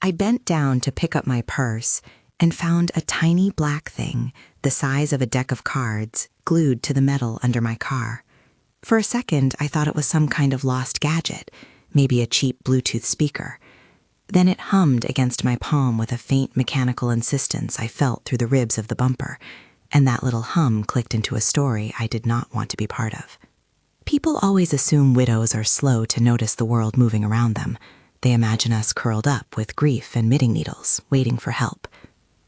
I bent down to pick up my purse and found a tiny black thing the size of a deck of cards glued to the metal under my car. For a second, I thought it was some kind of lost gadget, maybe a cheap Bluetooth speaker. Then it hummed against my palm with a faint mechanical insistence I felt through the ribs of the bumper, and that little hum clicked into a story I did not want to be part of. People always assume widows are slow to notice the world moving around them. They imagine us curled up with grief and knitting needles, waiting for help.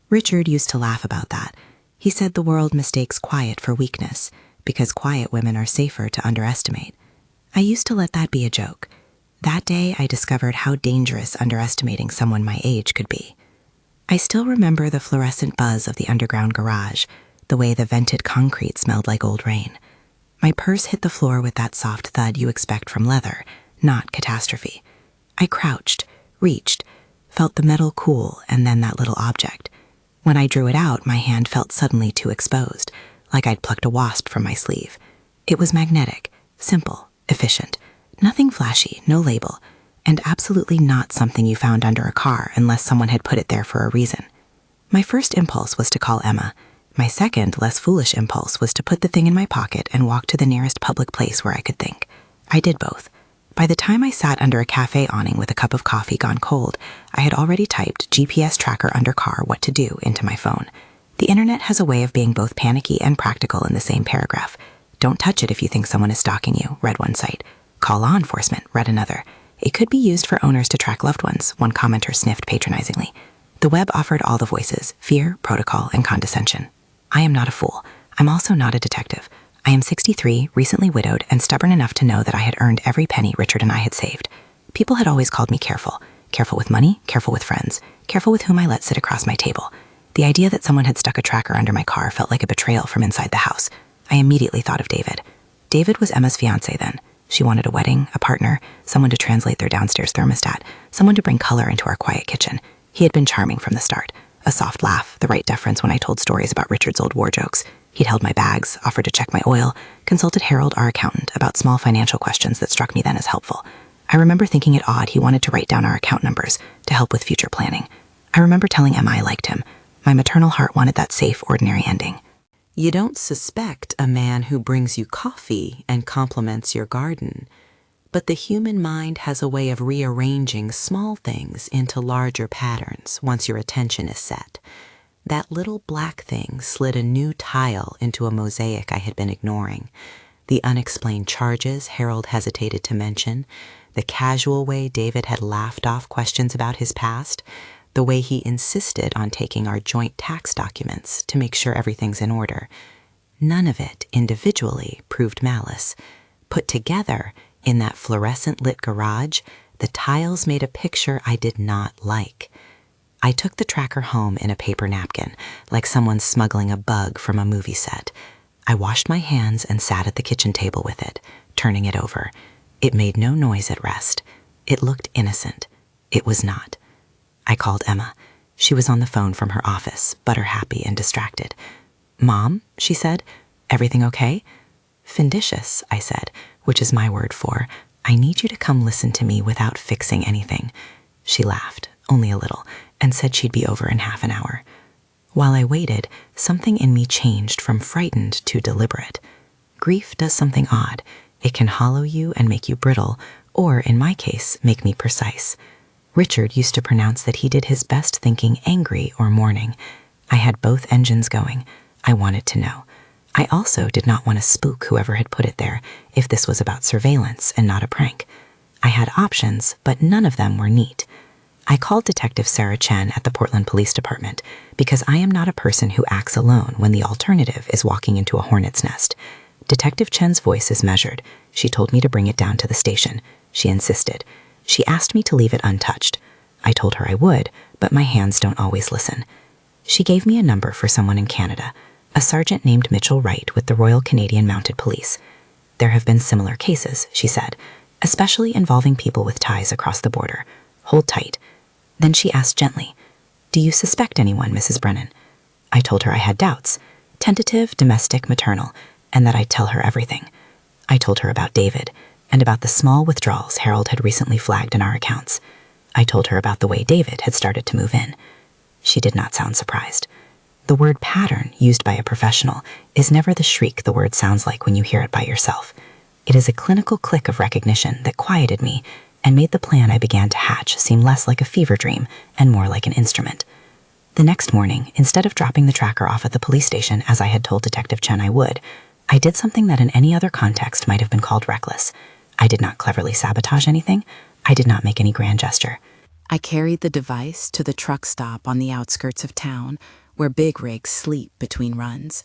Richard used to laugh about that. He said the world mistakes quiet for weakness, because quiet women are safer to underestimate. I used to let that be a joke. That day, I discovered how dangerous underestimating someone my age could be. I still remember the fluorescent buzz of the underground garage, the way the vented concrete smelled like old rain. My purse hit the floor with that soft thud you expect from leather, not catastrophe. I crouched, reached, felt the metal cool, and then that little object. When I drew it out, my hand felt suddenly too exposed, like I'd plucked a wasp from my sleeve. It was magnetic, simple, efficient, nothing flashy, no label, and absolutely not something you found under a car unless someone had put it there for a reason. My first impulse was to call Emma. My second, less foolish impulse was to put the thing in my pocket and walk to the nearest public place where I could think. I did both. By the time I sat under a cafe awning with a cup of coffee gone cold, I had already typed GPS tracker under car what to do into my phone. The internet has a way of being both panicky and practical in the same paragraph. Don't touch it if you think someone is stalking you, read one site. Call law enforcement, read another. It could be used for owners to track loved ones, one commenter sniffed patronizingly. The web offered all the voices, fear, protocol, and condescension. I am not a fool. I'm also not a detective. I am 63, recently widowed, and stubborn enough to know that I had earned every penny Richard and I had saved. People had always called me careful. Careful with money, careful with friends, careful with whom I let sit across my table. The idea that someone had stuck a tracker under my car felt like a betrayal from inside the house. I immediately thought of David. David was Emma's fiancé then. She wanted a wedding, a partner, someone to translate their downstairs thermostat, someone to bring color into our quiet kitchen. He had been charming from the start. A soft laugh, the right deference when I told stories about Richard's old war jokes. He'd held my bags, offered to check my oil, consulted Harold, our accountant, about small financial questions that struck me then as helpful. I remember thinking it odd he wanted to write down our account numbers to help with future planning. I remember telling Emma I liked him. My maternal heart wanted that safe, ordinary ending. You don't suspect a man who brings you coffee and compliments your garden, but the human mind has a way of rearranging small things into larger patterns once your attention is set. That little black thing slid a new tile into a mosaic I had been ignoring. The unexplained charges Harold hesitated to mention, the casual way David had laughed off questions about his past, the way he insisted on taking our joint tax documents to make sure everything's in order. None of it individually proved malice. Put together, in that fluorescent-lit garage, the tiles made a picture I did not like. I took the tracker home in a paper napkin, like someone smuggling a bug from a movie set. I washed my hands and sat at the kitchen table with it, turning it over. It made no noise at rest. It looked innocent. It was not. I called Emma. She was on the phone from her office, butter-happy and distracted. "Mom," she said, "everything okay?" "Findicious," I said, which is my word for, "I need you to come listen to me without fixing anything." She laughed, only a little, and said she'd be over in half an hour. While I waited, something in me changed from frightened to deliberate. Grief does something odd. It can hollow you and make you brittle, or, in my case, make me precise. Richard used to pronounce that he did his best thinking angry or mourning. I had both engines going. I wanted to know. I also did not want to spook whoever had put it there if this was about surveillance and not a prank. I had options, but none of them were neat. I called Detective Sarah Chen at the Portland Police Department because I am not a person who acts alone when the alternative is walking into a hornet's nest. Detective Chen's voice is measured. She told me to bring it down to the station. She insisted. She asked me to leave it untouched. I told her I would, but my hands don't always listen. She gave me a number for someone in Canada, a sergeant named Mitchell Wright with the Royal Canadian Mounted Police. There have been similar cases, she said, especially involving people with ties across the border. Hold tight. Then she asked gently, "Do you suspect anyone, Mrs. Brennan?" I told her I had doubts, tentative, domestic, maternal, and that I'd tell her everything. I told her about David, and about the small withdrawals Harold had recently flagged in our accounts. I told her about the way David had started to move in. She did not sound surprised. The word pattern, used by a professional, is never the shriek the word sounds like when you hear it by yourself. It is a clinical click of recognition that quieted me and made the plan I began to hatch seem less like a fever dream and more like an instrument. The next morning, instead of dropping the tracker off at the police station as I had told Detective Chen I would, I did something that in any other context might have been called reckless. I did not cleverly sabotage anything. I did not make any grand gesture. I carried the device to the truck stop on the outskirts of town, where big rigs sleep between runs.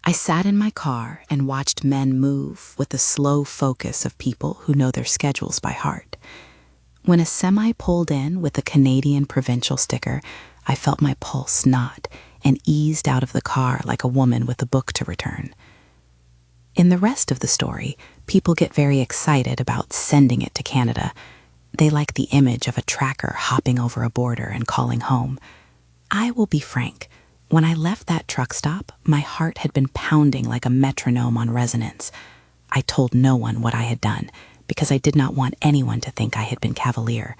I sat in my car and watched men move with the slow focus of people who know their schedules by heart. When a semi pulled in with a Canadian provincial sticker, I felt my pulse knot and eased out of the car like a woman with a book to return. In the rest of the story, people get very excited about sending it to Canada. They like the image of a tracker hopping over a border and calling home. I will be frank. When I left that truck stop, my heart had been pounding like a metronome on resonance. I told no one what I had done because I did not want anyone to think I had been cavalier.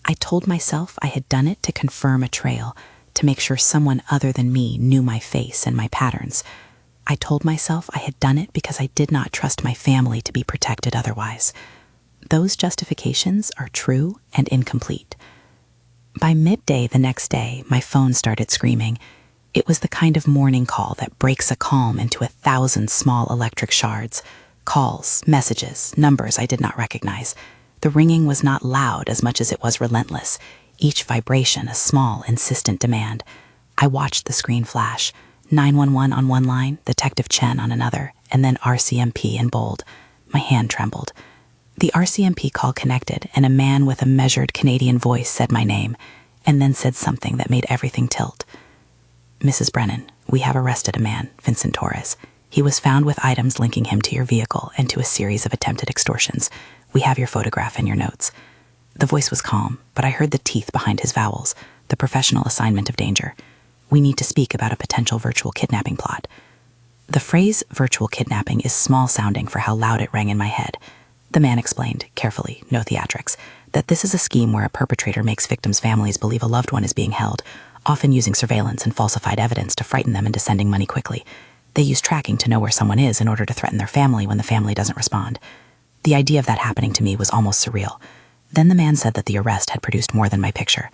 I told myself I had done it to confirm a trail, to make sure someone other than me knew my face and my patterns. I told myself I had done it because I did not trust my family to be protected otherwise. Those justifications are true and incomplete. By midday the next day, my phone started screaming. It was the kind of morning call that breaks a calm into 1,000 small electric shards. Calls, messages, numbers I did not recognize. The ringing was not loud as much as it was relentless, each vibration a small, insistent demand. I watched the screen flash. 911 on one line, Detective Chen on another, and then RCMP in bold. My hand trembled. The RCMP call connected, and a man with a measured Canadian voice said my name, and then said something that made everything tilt. Mrs. Brennan, we have arrested a man, Vincent Torres. He was found with items linking him to your vehicle and to a series of attempted extortions. We have your photograph and your notes. The voice was calm, but I heard the teeth behind his vowels, the professional assignment of danger. We need to speak about a potential virtual kidnapping plot. The phrase virtual kidnapping is small-sounding for how loud it rang in my head. The man explained, carefully, no theatrics, that this is a scheme where a perpetrator makes victims' families believe a loved one is being held, often using surveillance and falsified evidence to frighten them into sending money quickly. They use tracking to know where someone is in order to threaten their family when the family doesn't respond. The idea of that happening to me was almost surreal. Then the man said that the arrest had produced more than my picture.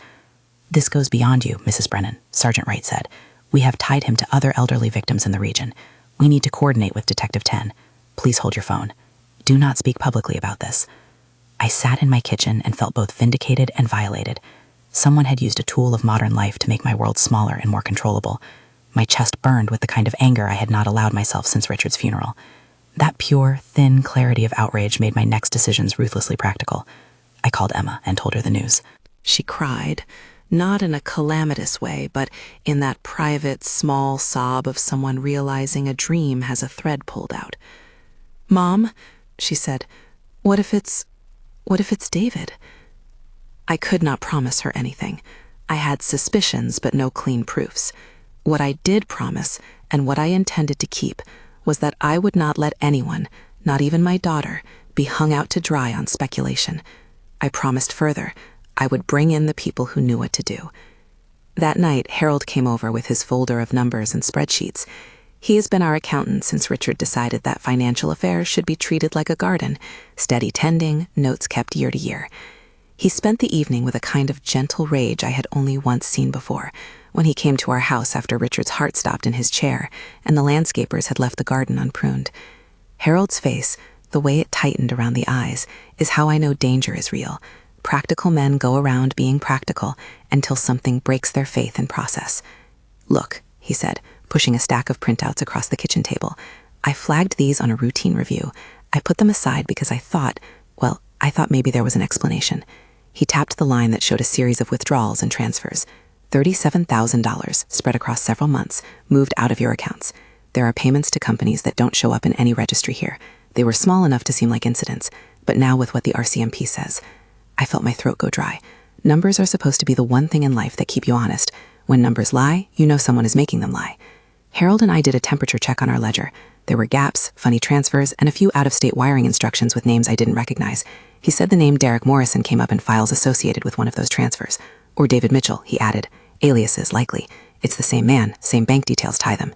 This goes beyond you, Mrs. Brennan, Sergeant Wright said. We have tied him to other elderly victims in the region. We need to coordinate with Detective 10. Please hold your phone. Do not speak publicly about this. I sat in my kitchen and felt both vindicated and violated. Someone had used a tool of modern life to make my world smaller and more controllable. My chest burned with the kind of anger I had not allowed myself since Richard's funeral. That pure, thin clarity of outrage made my next decisions ruthlessly practical. I called Emma and told her the news. She cried, not in a calamitous way, but in that private, small sob of someone realizing a dream has a thread pulled out. "Mom," she said, what if it's David?" I could not promise her anything. I had suspicions, but no clean proofs. What I did promise, and what I intended to keep, was that I would not let anyone, not even my daughter, be hung out to dry on speculation. I promised further, I would bring in the people who knew what to do. That night, Harold came over with his folder of numbers and spreadsheets. He has been our accountant since Richard decided that financial affairs should be treated like a garden, steady tending, notes kept year to year. He spent the evening with a kind of gentle rage I had only once seen before, when he came to our house after Richard's heart stopped in his chair and the landscapers had left the garden unpruned. Harold's face, the way it tightened around the eyes, is how I know danger is real. Practical men go around being practical until something breaks their faith and process. "Look," he said, pushing a stack of printouts across the kitchen table. "I flagged these on a routine review. I put them aside because I thought maybe there was an explanation." He tapped the line that showed a series of withdrawals and transfers. $37,000 spread across several months, moved out of your accounts. There are payments to companies that don't show up in any registry here. They were small enough to seem like incidents, but now with what the RCMP says, I felt my throat go dry. Numbers are supposed to be the one thing in life that keep you honest. When numbers lie, you know someone is making them lie. Harold and I did a temperature check on our ledger. There were gaps, funny transfers, and a few out-of-state wiring instructions with names I didn't recognize. He said the name Derek Morrison came up in files associated with one of those transfers. Or David Mitchell, he added. Aliases, likely. It's the same man, same bank details tie them.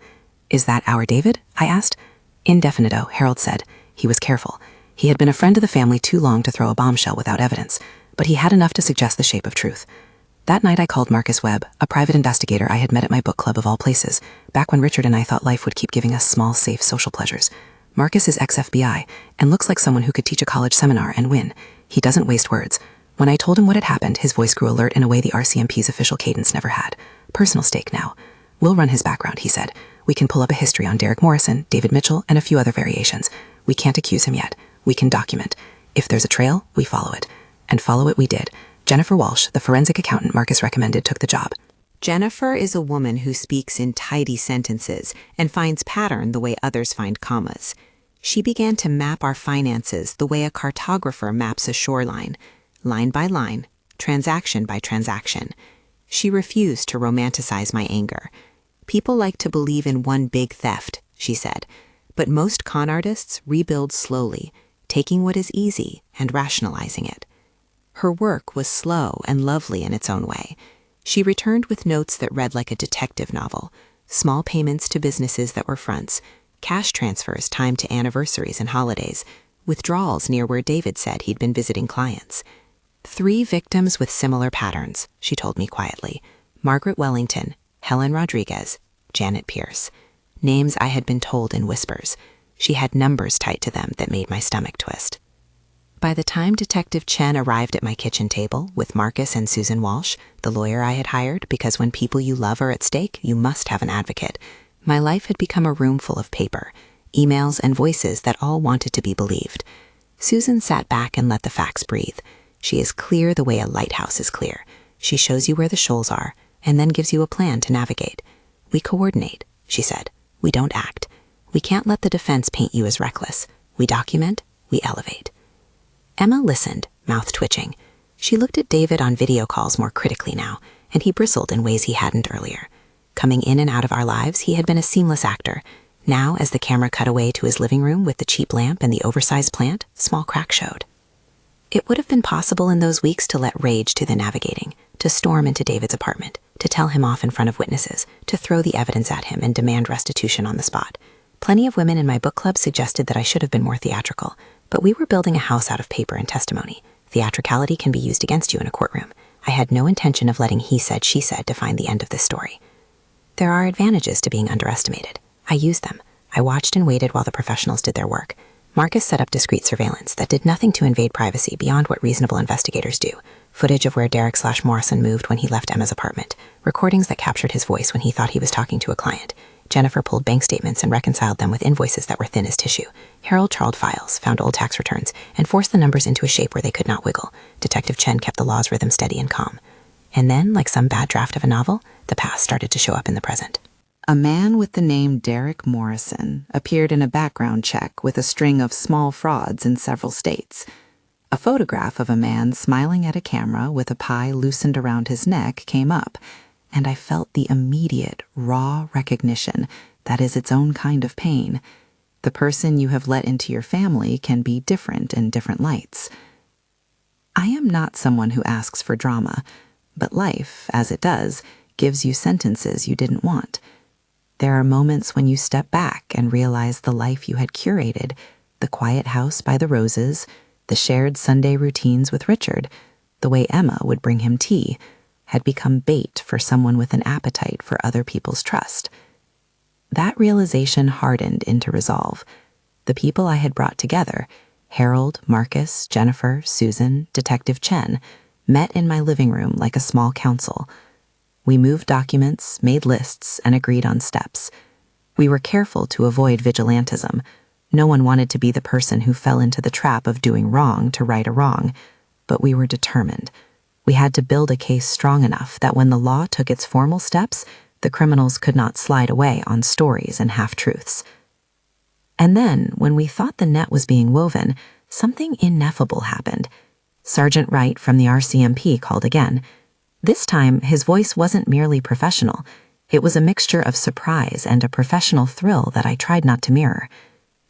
Is that our David? I asked. Indefinito, Harold said. He was careful. He had been a friend of the family too long to throw a bombshell without evidence, but he had enough to suggest the shape of truth. That night I called Marcus Webb, a private investigator I had met at my book club of all places, back when Richard and I thought life would keep giving us small, safe social pleasures. Marcus is ex-FBI and looks like someone who could teach a college seminar and win. He doesn't waste words. When I told him what had happened, his voice grew alert in a way the RCMP's official cadence never had. Personal stake now. We'll run his background, he said. We can pull up a history on Derek Morrison, David Mitchell, and a few other variations. We can't accuse him yet. We can document. If there's a trail, we follow it. And follow it we did. Jennifer Walsh, the forensic accountant Marcus recommended, took the job. Jennifer is a woman who speaks in tidy sentences and finds pattern the way others find commas. She began to map our finances the way a cartographer maps a shoreline, line by line, transaction by transaction. She refused to romanticize my anger. People like to believe in one big theft, she said, but most con artists rebuild slowly, taking what is easy and rationalizing it. Her work was slow and lovely in its own way. She returned with notes that read like a detective novel, small payments to businesses that were fronts, cash transfers timed to anniversaries and holidays, withdrawals near where David said he'd been visiting clients. 3 victims with similar patterns, she told me quietly. Margaret Wellington, Helen Rodriguez, Janet Pierce. Names I had been told in whispers. She had numbers tied to them that made my stomach twist. By the time Detective Chen arrived at my kitchen table with Marcus and Susan Walsh, the lawyer I had hired, because when people you love are at stake, you must have an advocate, my life had become a room full of paper, emails and voices that all wanted to be believed. Susan sat back and let the facts breathe. She is clear the way a lighthouse is clear. She shows you where the shoals are, and then gives you a plan to navigate. We coordinate, she said. We don't act. We can't let the defense paint you as reckless. We document, we elevate. Emma listened, mouth twitching. She looked at David on video calls more critically now, and he bristled in ways he hadn't earlier. Coming in and out of our lives, he had been a seamless actor. Now, as the camera cut away to his living room with the cheap lamp and the oversized plant, small cracks showed. It would have been possible in those weeks to let rage do the navigating, to storm into David's apartment, to tell him off in front of witnesses, to throw the evidence at him and demand restitution on the spot. Plenty of women in my book club suggested that I should have been more theatrical, but we were building a house out of paper and testimony. Theatricality can be used against you in a courtroom. I had no intention of letting he said, she said define the end of this story. There are advantages to being underestimated. I used them. I watched and waited while the professionals did their work. Marcus set up discreet surveillance that did nothing to invade privacy beyond what reasonable investigators do. Footage of where Derek/Morrison moved when he left Emma's apartment. Recordings that captured his voice when he thought he was talking to a client. Jennifer pulled bank statements and reconciled them with invoices that were thin as tissue. Harold trawled files, found old tax returns, and forced the numbers into a shape where they could not wiggle. Detective Chen kept the law's rhythm steady and calm. And then, like some bad draft of a novel, the past started to show up in the present. A man with the name Derek Morrison appeared in a background check with a string of small frauds in several states. A photograph of a man smiling at a camera with a pie loosened around his neck came up, and I felt the immediate, raw recognition that is its own kind of pain. The person you have let into your family can be different in different lights. I am not someone who asks for drama, but life, as it does, gives you sentences you didn't want. There are moments when you step back and realize the life you had curated, the quiet house by the roses, the shared Sunday routines with Richard, the way Emma would bring him tea, had become bait for someone with an appetite for other people's trust. That realization hardened into resolve. The people I had brought together, Harold, Marcus, Jennifer, Susan, Detective Chen, met in my living room like a small council. We moved documents, made lists, and agreed on steps. We were careful to avoid vigilantism. No one wanted to be the person who fell into the trap of doing wrong to right a wrong, but we were determined. We had to build a case strong enough that when the law took its formal steps, the criminals could not slide away on stories and half-truths. And then, when we thought the net was being woven, something ineffable happened. Sergeant Wright from the RCMP called again. This time, his voice wasn't merely professional. It was a mixture of surprise and a professional thrill that I tried not to mirror.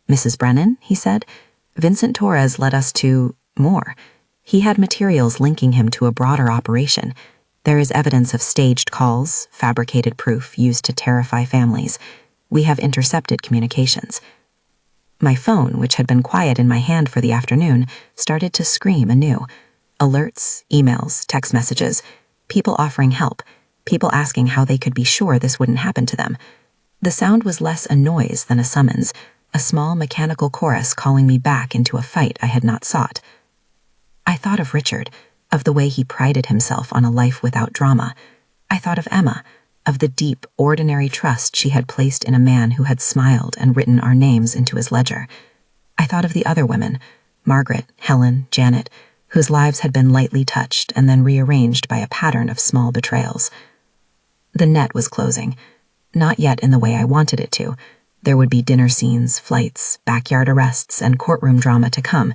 "Mrs. Brennan," he said, "Vincent Torres led us to..." More. He had materials linking him to a broader operation. There is evidence of staged calls, fabricated proof used to terrify families. We have intercepted communications. My phone, which had been quiet in my hand for the afternoon, started to scream anew. Alerts, emails, text messages, people offering help, people asking how they could be sure this wouldn't happen to them. The sound was less a noise than a summons, a small mechanical chorus calling me back into a fight I had not sought. I thought of Richard, of the way he prided himself on a life without drama. I thought of Emma, of the deep, ordinary trust she had placed in a man who had smiled and written our names into his ledger. I thought of the other women, Margaret, Helen, Janet, whose lives had been lightly touched and then rearranged by a pattern of small betrayals. The net was closing, not yet in the way I wanted it to. There would be dinner scenes, flights, backyard arrests, and courtroom drama to come,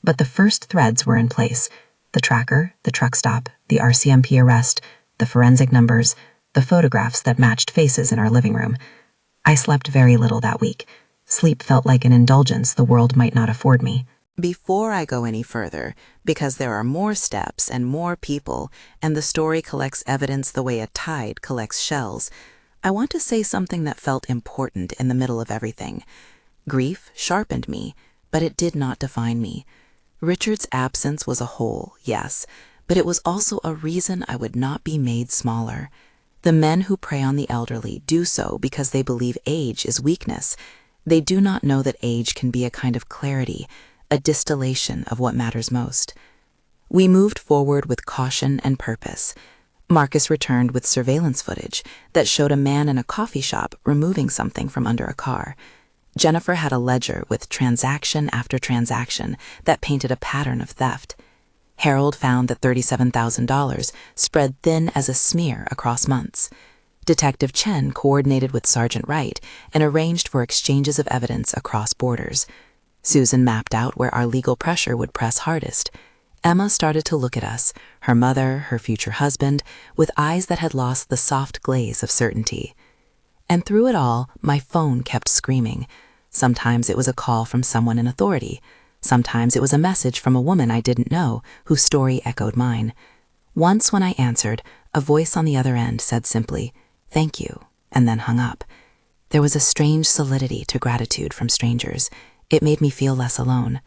but the first threads were in place. The tracker, the truck stop, the RCMP arrest, the forensic numbers, the photographs that matched faces in our living room. I slept very little that week. Sleep felt like an indulgence the world might not afford me. Before I go any further, because there are more steps and more people, and the story collects evidence the way a tide collects shells, I want to say something that felt important in the middle of everything. Grief sharpened me, but it did not define me. Richard's absence was a hole, yes, but it was also a reason I would not be made smaller. The men who prey on the elderly do so because they believe age is weakness. They do not know that age can be a kind of clarity, a distillation of what matters most. We moved forward with caution and purpose. Marcus returned with surveillance footage that showed a man in a coffee shop removing something from under a car. Jennifer had a ledger with transaction after transaction that painted a pattern of theft. Harold found that $37,000 spread thin as a smear across months. Detective Chen coordinated with Sergeant Wright and arranged for exchanges of evidence across borders. Susan mapped out where our legal pressure would press hardest. Emma started to look at us, her mother, her future husband, with eyes that had lost the soft glaze of certainty. And through it all, my phone kept screaming. Sometimes it was a call from someone in authority. Sometimes it was a message from a woman I didn't know, whose story echoed mine. Once when I answered, a voice on the other end said simply, "Thank you," and then hung up. There was a strange solidity to gratitude from strangers. It made me feel less alone.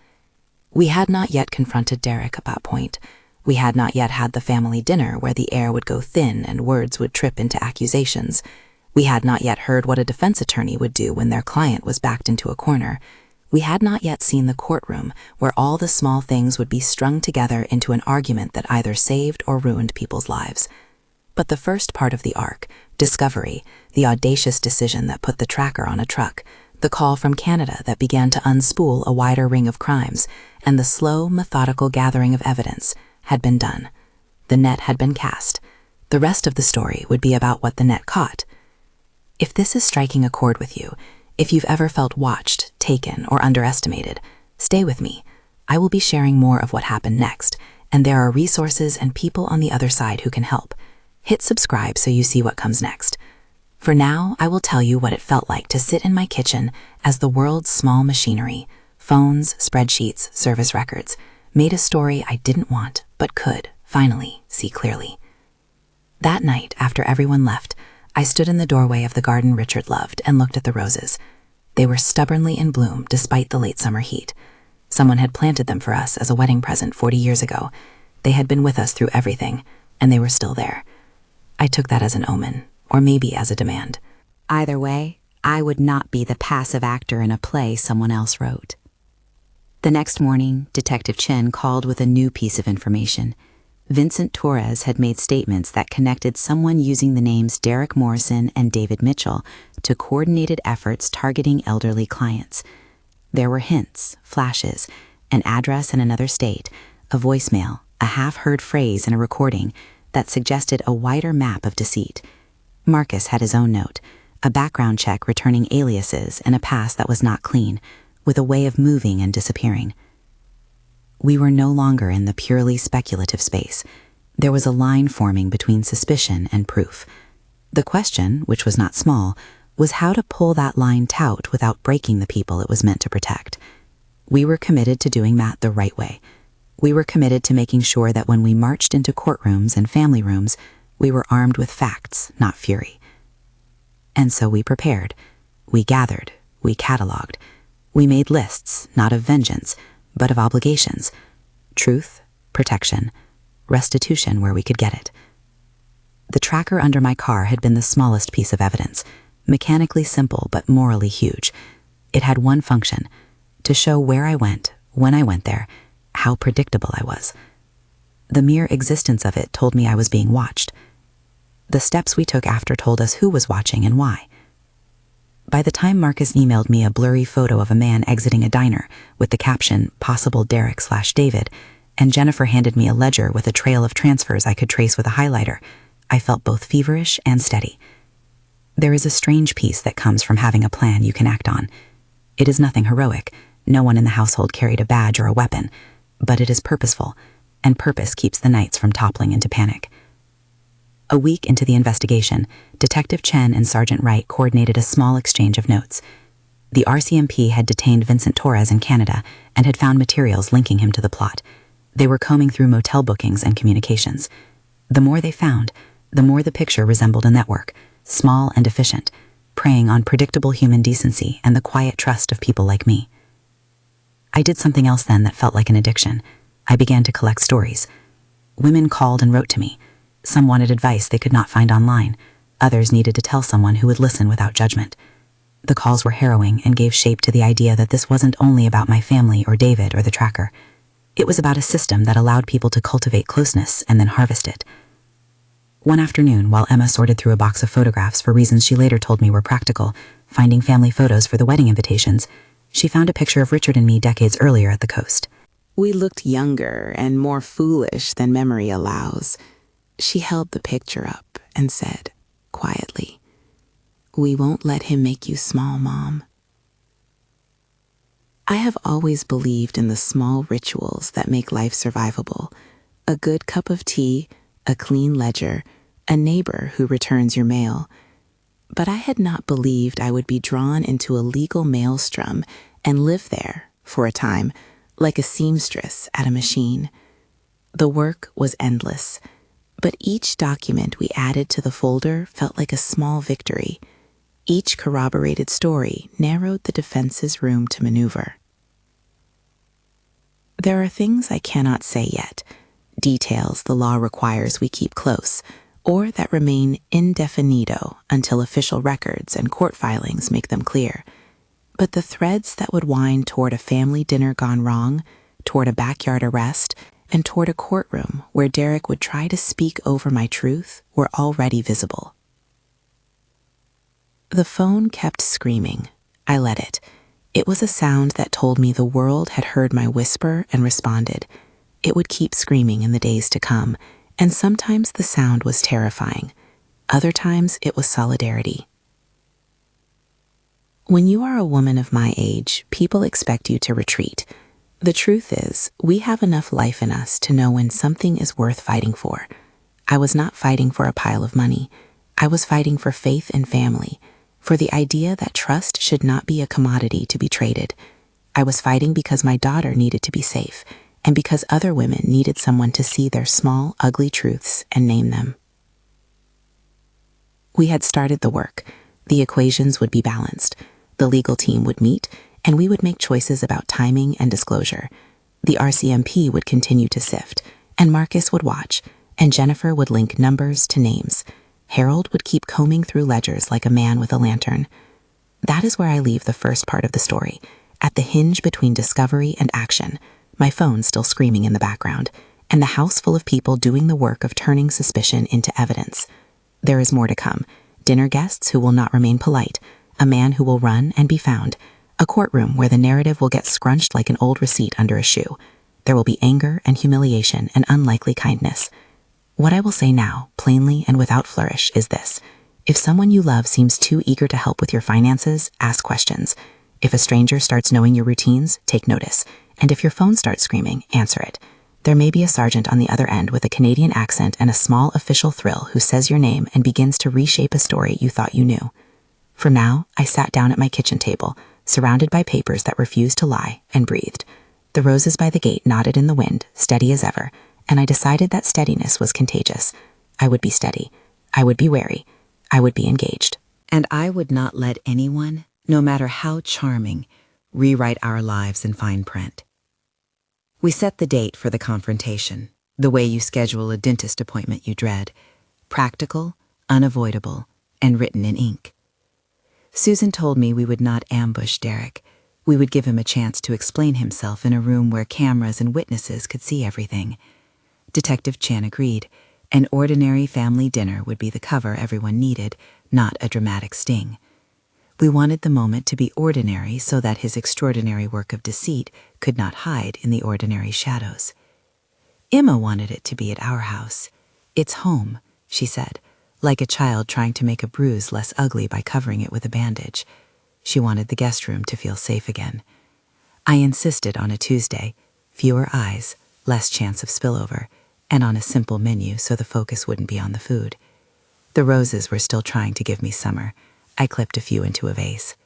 We had not yet confronted Derek at that point. We had not yet had the family dinner where the air would go thin and words would trip into accusations. We had not yet heard what a defense attorney would do when their client was backed into a corner. We had not yet seen the courtroom where all the small things would be strung together into an argument that either saved or ruined people's lives. But the first part of the arc, discovery, the audacious decision that put the tracker on a truck, the call from Canada that began to unspool a wider ring of crimes, and the slow, methodical gathering of evidence, had been done. The net had been cast. The rest of the story would be about what the net caught. If this is striking a chord with you, if you've ever felt watched, taken, or underestimated, stay with me. I will be sharing more of what happened next, and there are resources and people on the other side who can help. Hit subscribe so you see what comes next. For now, I will tell you what it felt like to sit in my kitchen as the world's small machinery, phones, spreadsheets, service records, made a story I didn't want but could, finally, see clearly. That night, after everyone left, I stood in the doorway of the garden Richard loved and looked at the roses. They were stubbornly in bloom despite the late summer heat. Someone had planted them for us as a wedding present 40 years ago. They had been with us through everything, and they were still there. I took that as an omen, or maybe as a demand. Either way, I would not be the passive actor in a play someone else wrote. The next morning, Detective Chen called with a new piece of information. Vincent Torres had made statements that connected someone using the names Derek Morrison and David Mitchell to coordinated efforts targeting elderly clients. There were hints, flashes, an address in another state, a voicemail, a half-heard phrase in a recording that suggested a wider map of deceit. Marcus had his own note, a background check returning aliases and a past that was not clean, with a way of moving and disappearing. We were no longer in the purely speculative space. There was a line forming between suspicion and proof. The question, which was not small, was how to pull that line taut without breaking the people it was meant to protect. We were committed to doing that the right way. We were committed to making sure that when we marched into courtrooms and family rooms, we were armed with facts, not fury. And so we prepared. We gathered. We cataloged. We made lists, not of vengeance, but of obligations. Truth, protection, restitution where we could get it. The tracker under my car had been the smallest piece of evidence, mechanically simple but morally huge. It had one function: to show where I went, when I went there, how predictable I was. The mere existence of it told me I was being watched. The steps we took after told us who was watching and why. By the time Marcus emailed me a blurry photo of a man exiting a diner with the caption, "Possible Derek/David," and Jennifer handed me a ledger with a trail of transfers I could trace with a highlighter, I felt both feverish and steady. There is a strange peace that comes from having a plan you can act on. It is nothing heroic. No one in the household carried a badge or a weapon, but it is purposeful, and purpose keeps the nights from toppling into panic. A week into the investigation, Detective Chen and Sergeant Wright coordinated a small exchange of notes. The RCMP had detained Vincent Torres in Canada and had found materials linking him to the plot. They were combing through motel bookings and communications. The more they found, the more the picture resembled a network, small and efficient, preying on predictable human decency and the quiet trust of people like me. I did something else then that felt like an addiction. I began to collect stories. Women called and wrote to me. Some wanted advice they could not find online. Others needed to tell someone who would listen without judgment. The calls were harrowing and gave shape to the idea that this wasn't only about my family or David or the tracker. It was about a system that allowed people to cultivate closeness and then harvest it. One afternoon, while Emma sorted through a box of photographs for reasons she later told me were practical, finding family photos for the wedding invitations, she found a picture of Richard and me decades earlier at the coast. We looked younger and more foolish than memory allows. She held the picture up and said, quietly, "We won't let him make you small, Mom." I have always believed in the small rituals that make life survivable. A good cup of tea, a clean ledger, a neighbor who returns your mail. But I had not believed I would be drawn into a legal maelstrom and live there, for a time, like a seamstress at a machine. The work was endless, but each document we added to the folder felt like a small victory. Each corroborated story narrowed the defense's room to maneuver. There are things I cannot say yet, details the law requires we keep close, or that remain indefinito until official records and court filings make them clear. But the threads that would wind toward a family dinner gone wrong, toward a backyard arrest, and toward a courtroom where Derek would try to speak over my truth were already visible. The phone kept screaming. I let it. It was a sound that told me the world had heard my whisper and responded. It would keep screaming in the days to come, and sometimes the sound was terrifying. Other times it was solidarity. When you are a woman of my age, people expect you to retreat. The truth is, we have enough life in us to know when something is worth fighting for. I was not fighting for a pile of money. I was fighting for faith and family, for the idea that trust should not be a commodity to be traded. I was fighting because my daughter needed to be safe, and because other women needed someone to see their small, ugly truths and name them. We had started the work. The equations would be balanced. The legal team would meet, and we would make choices about timing and disclosure. The RCMP would continue to sift, and Marcus would watch, and Jennifer would link numbers to names. Harold would keep combing through ledgers like a man with a lantern. That is where I leave the first part of the story, at the hinge between discovery and action, my phone still screaming in the background, and the house full of people doing the work of turning suspicion into evidence. There is more to come. Dinner guests who will not remain polite, a man who will run and be found, a courtroom where the narrative will get scrunched like an old receipt under a shoe. There will be anger and humiliation and unlikely kindness. What I will say now, plainly and without flourish, is this. If someone you love seems too eager to help with your finances, ask questions. If a stranger starts knowing your routines, take notice. And if your phone starts screaming, answer it. There may be a sergeant on the other end with a Canadian accent and a small official thrill who says your name and begins to reshape a story you thought you knew. For now, I sat down at my kitchen table, surrounded by papers that refused to lie, and breathed. The roses by the gate nodded in the wind, steady as ever, and I decided that steadiness was contagious. I would be steady. I would be wary. I would be engaged. And I would not let anyone, no matter how charming, rewrite our lives in fine print. We set the date for the confrontation, the way you schedule a dentist appointment you dread, practical, unavoidable, and written in ink. Susan told me we would not ambush Derek. We would give him a chance to explain himself in a room where cameras and witnesses could see everything. Detective Chan agreed. An ordinary family dinner would be the cover everyone needed, not a dramatic sting. We wanted the moment to be ordinary so that his extraordinary work of deceit could not hide in the ordinary shadows. Emma wanted it to be at our house. It's home, she said, like a child trying to make a bruise less ugly by covering it with a bandage. She wanted the guest room to feel safe again. I insisted on a Tuesday, fewer eyes, less chance of spillover, and on a simple menu so the focus wouldn't be on the food. The roses were still trying to give me summer. I clipped a few into a vase.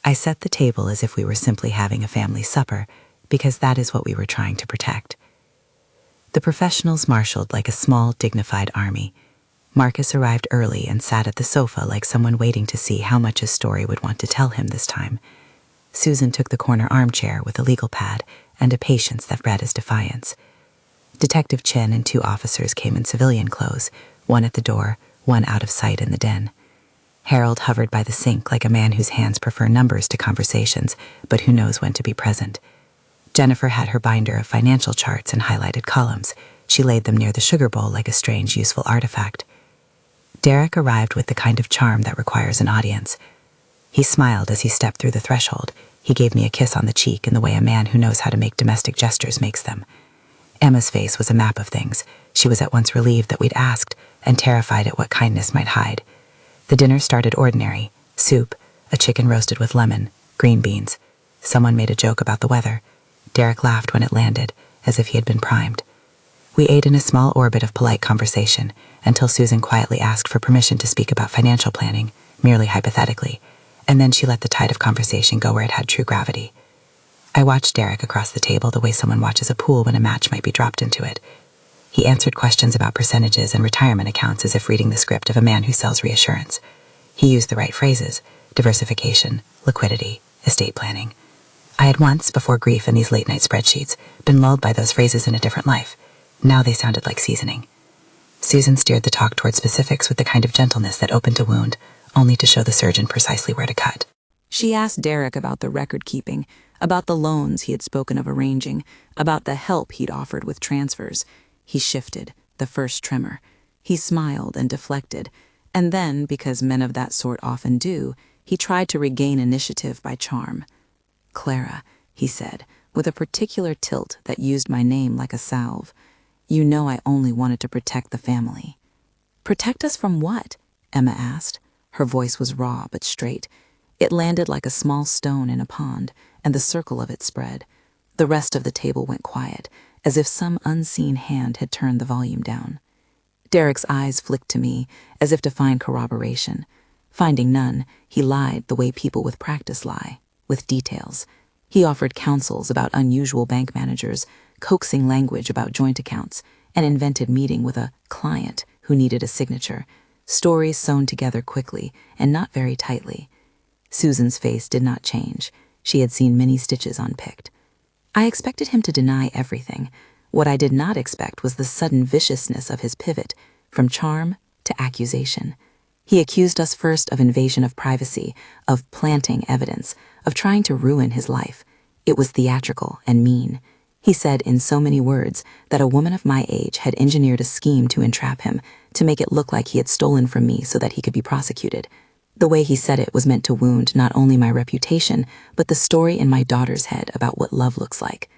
I set the table as if we were simply having a family supper, because that is what we were trying to protect. The professionals marshaled like a small, dignified army. Marcus arrived early and sat at the sofa like someone waiting to see how much his story would want to tell him this time. Susan took the corner armchair with a legal pad and a patience that read as defiance. Detective Chen and 2 officers came in civilian clothes, one at the door, one out of sight in the den. Harold hovered by the sink like a man whose hands prefer numbers to conversations, but who knows when to be present. Jennifer had her binder of financial charts and highlighted columns. She laid them near the sugar bowl like a strange, useful artifact. Derek arrived with the kind of charm that requires an audience. He smiled as he stepped through the threshold. He gave me a kiss on the cheek in the way a man who knows how to make domestic gestures makes them. Emma's face was a map of things. She was at once relieved that we'd asked and terrified at what kindness might hide. The dinner started ordinary. Soup, a chicken roasted with lemon, green beans. Someone made a joke about the weather. Derek laughed when it landed, as if he had been primed. We ate in a small orbit of polite conversation until Susan quietly asked for permission to speak about financial planning, merely hypothetically, and then she let the tide of conversation go where it had true gravity. I watched Derek across the table the way someone watches a pool when a match might be dropped into it. He answered questions about percentages and retirement accounts as if reading the script of a man who sells reassurance. He used the right phrases: diversification, liquidity, estate planning. I had once, before grief and these late-night spreadsheets, been lulled by those phrases in a different life. Now they sounded like seasoning. Susan steered the talk toward specifics with the kind of gentleness that opened a wound, only to show the surgeon precisely where to cut. She asked Derek about the record-keeping, about the loans he had spoken of arranging, about the help he'd offered with transfers. He shifted, the first tremor. He smiled and deflected, and then, because men of that sort often do, he tried to regain initiative by charm. "Clara," he said, with a particular tilt that used my name like a salve, "you know I only wanted to protect the family." "Protect us from what?" Emma asked. Her voice was raw but straight. It landed like a small stone in a pond, and the circle of it spread. The rest of the table went quiet, as if some unseen hand had turned the volume down. Derek's eyes flicked to me, as if to find corroboration. Finding none, he lied the way people with practice lie, with details. He offered counsels about unusual bank managers, coaxing language about joint accounts, an invented meeting with a client who needed a signature, stories sewn together quickly and not very tightly. Susan's face did not change. She had seen many stitches unpicked. I expected him to deny everything. What I did not expect was the sudden viciousness of his pivot, from charm to accusation. He accused us first of invasion of privacy, of planting evidence, of trying to ruin his life. It was theatrical and mean. He said in so many words that a woman of my age had engineered a scheme to entrap him, to make it look like he had stolen from me so that he could be prosecuted. The way he said it was meant to wound not only my reputation, but the story in my daughter's head about what love looks like.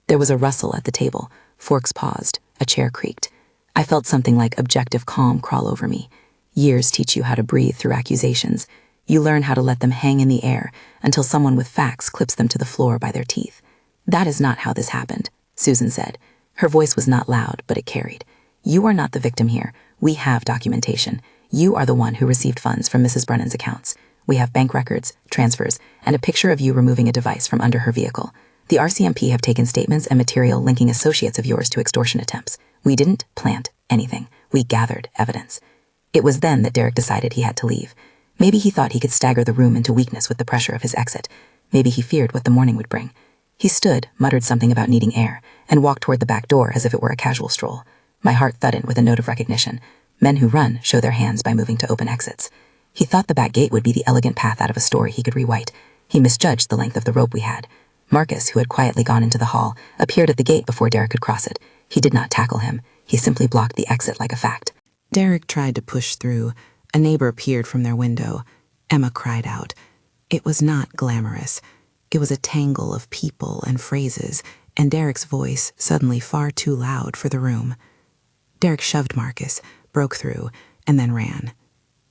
There was a rustle at the table. Forks paused. A chair creaked. I felt something like objective calm crawl over me. Years teach you how to breathe through accusations. You learn how to let them hang in the air until someone with facts clips them to the floor by their teeth. "That is not how this happened," Susan said. Her voice was not loud, but it carried. "You are not the victim here. We have documentation. You are the one who received funds from Mrs. Brennan's accounts. We have bank records, transfers, and a picture of you removing a device from under her vehicle. The RCMP have taken statements and material linking associates of yours to extortion attempts. We didn't plant anything. We gathered evidence. It was then that Derek decided he had to leave. Maybe he thought he could stagger the room into weakness with the pressure of his exit. Maybe he feared what the morning would bring. He stood, muttered something about needing air, and walked toward the back door as if it were a casual stroll. My heart thudded with a note of recognition. Men who run show their hands by moving to open exits. He thought the back gate would be the elegant path out of a story he could rewrite. He misjudged the length of the rope we had. Marcus, who had quietly gone into the hall, appeared at the gate before Derek could cross it. He did not tackle him. He simply blocked the exit like a fact. Derek tried to push through. A neighbor peered from their window. Emma cried out. It was not glamorous. It was a tangle of people and phrases, and Derek's voice suddenly far too loud for the room. Derek shoved Marcus, broke through, and then ran.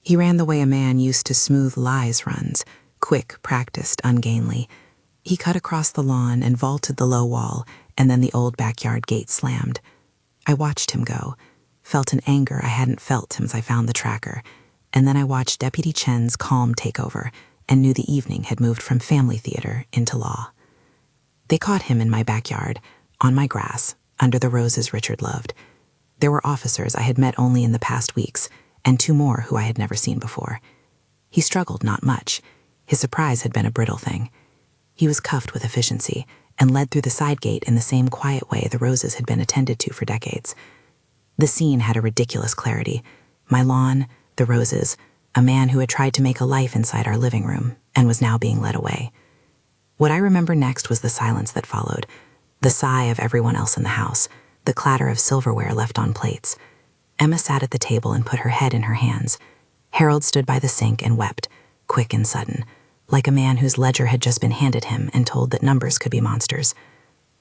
He ran the way a man used to smooth lies runs, quick, practiced, ungainly. He cut across the lawn and vaulted the low wall, and then the old backyard gate slammed. I watched him go, felt an anger I hadn't felt since I found the tracker, and then I watched Deputy Chen's calm take over and knew the evening had moved from family theater into law. They caught him in my backyard, on my grass, under the roses Richard loved. There were officers I had met only in the past weeks, and 2 more who I had never seen before. He struggled not much. His surprise had been a brittle thing. He was cuffed with efficiency and led through the side gate in the same quiet way the roses had been attended to for decades. The scene had a ridiculous clarity. My lawn, the roses, a man who had tried to make a life inside our living room and was now being led away. What I remember next was the silence that followed, the sigh of everyone else in the house, the clatter of silverware left on plates. Emma sat at the table and put her head in her hands. Harold stood by the sink and wept, quick and sudden, like a man whose ledger had just been handed him and told that numbers could be monsters.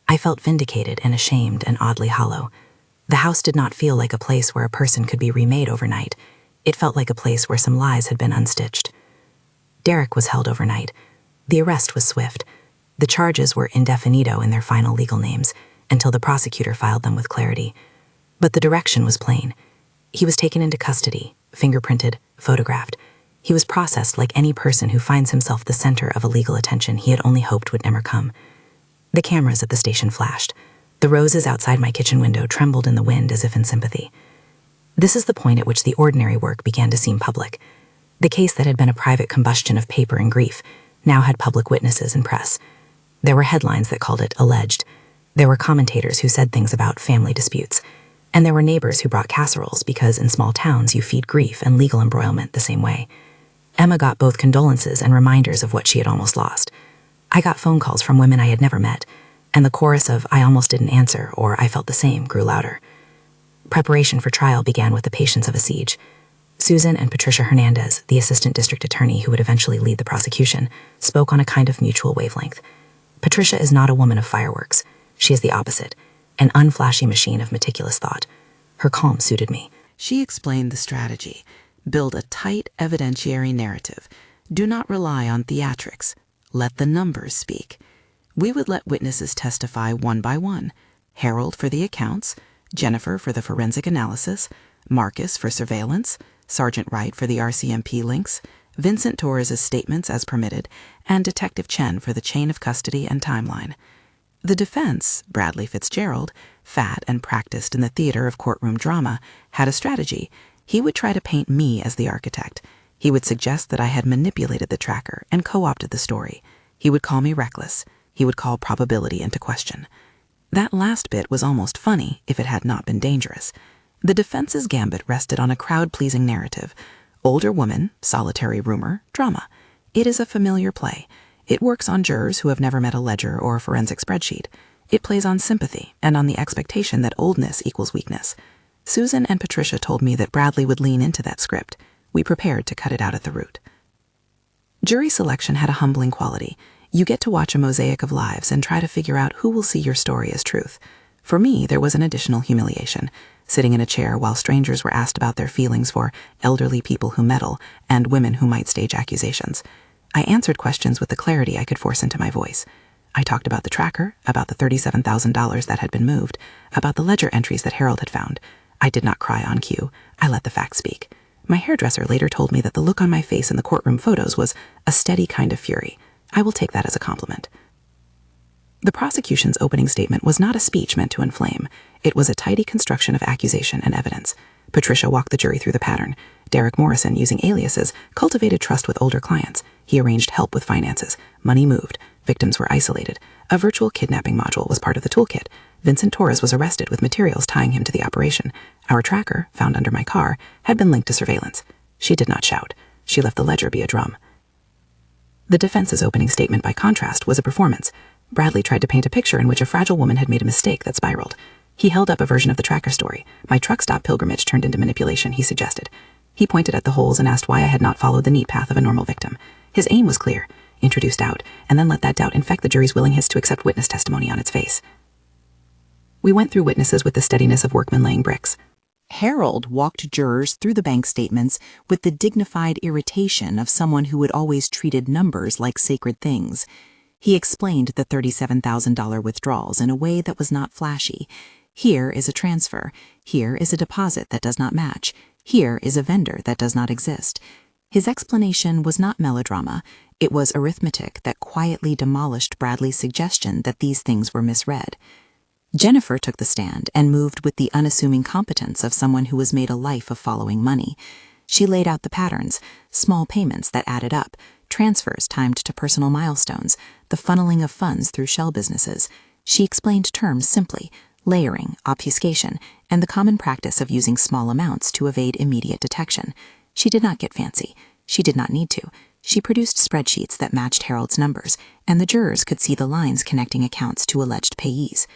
I felt vindicated and ashamed and oddly hollow. The house did not feel like a place where a person could be remade overnight. It felt like a place where some lies had been unstitched. Derek was held overnight. The arrest was swift. The charges were indefinito in their final legal names until the prosecutor filed them with clarity. But the direction was plain. He was taken into custody, fingerprinted, photographed. He was processed like any person who finds himself the center of a legal attention he had only hoped would never come. The cameras at the station flashed. The roses outside my kitchen window trembled in the wind as if in sympathy. This is the point at which the ordinary work began to seem public. The case that had been a private combustion of paper and grief now had public witnesses and press. There were headlines that called it alleged. There were commentators who said things about family disputes. And there were neighbors who brought casseroles because in small towns you feed grief and legal embroilment the same way. Emma got both condolences and reminders of what she had almost lost. I got phone calls from women I had never met, and the chorus of "I almost didn't answer" or "I felt the same" grew louder. Preparation for trial began with the patience of a siege. Susan and Patricia Hernandez, the assistant district attorney who would eventually lead the prosecution, spoke on a kind of mutual wavelength. Patricia is not a woman of fireworks. She is the opposite, an unflashy machine of meticulous thought. Her calm suited me. She explained the strategy. Build a tight evidentiary narrative. Do not rely on theatrics. Let the numbers speak. We would let witnesses testify one by one. Harold for the accounts, Jennifer for the forensic analysis, Marcus for surveillance, Sergeant Wright for the RCMP links, Vincent Torres' statements as permitted, and Detective Chen for the chain of custody and timeline. The defense, Bradley Fitzgerald, fat and practiced in the theater of courtroom drama, had a strategy. He would try to paint me as the architect. He would suggest that I had manipulated the tracker and co-opted the story. He would call me reckless. He would call probability into question. That last bit was almost funny if it had not been dangerous. The defense's gambit rested on a crowd-pleasing narrative. Older woman, solitary rumor, drama. It is a familiar play. It works on jurors who have never met a ledger or a forensic spreadsheet. It plays on sympathy and on the expectation that oldness equals weakness. Susan and Patricia told me that Bradley would lean into that script. We prepared to cut it out at the root. Jury selection had a humbling quality. You get to watch a mosaic of lives and try to figure out who will see your story as truth. For me, there was an additional humiliation, sitting in a chair while strangers were asked about their feelings for elderly people who meddle and women who might stage accusations. I answered questions with the clarity I could force into my voice. I talked about the tracker, about the $37,000 that had been moved, about the ledger entries that Harold had found. I did not cry on cue. I let the facts speak. My hairdresser later told me that the look on my face in the courtroom photos was a steady kind of fury. I will take that as a compliment. The prosecution's opening statement was not a speech meant to inflame. It was a tidy construction of accusation and evidence. Patricia walked the jury through the pattern. Derek Morrison, using aliases, cultivated trust with older clients. He arranged help with finances. Money moved. Victims were isolated. A virtual kidnapping module was part of the toolkit. Vincent Torres was arrested with materials tying him to the operation. Our tracker, found under my car, had been linked to surveillance. She did not shout. She left the ledger be a drum. The defense's opening statement, by contrast, was a performance. Bradley tried to paint a picture in which a fragile woman had made a mistake that spiraled. He held up a version of the tracker story. My truck stop pilgrimage turned into manipulation, he suggested. He pointed at the holes and asked why I had not followed the neat path of a normal victim. His aim was clear: introduce doubt, and then let that doubt infect the jury's willingness to accept witness testimony on its face. We went through witnesses with the steadiness of workmen laying bricks. Harold walked jurors through the bank statements with the dignified irritation of someone who had always treated numbers like sacred things. He explained the $37,000 withdrawals in a way that was not flashy. Here is a transfer. Here is a deposit that does not match. Here is a vendor that does not exist. His explanation was not melodrama. It was arithmetic that quietly demolished Bradley's suggestion that these things were misread. Jennifer took the stand and moved with the unassuming competence of someone who has made a life of following money. She laid out the patterns, small payments that added up, transfers timed to personal milestones, the funneling of funds through shell businesses. She explained terms simply: layering, obfuscation, and the common practice of using small amounts to evade immediate detection. She did not get fancy. She did not need to. She produced spreadsheets that matched Harold's numbers, and the jurors could see the lines connecting accounts to alleged payees.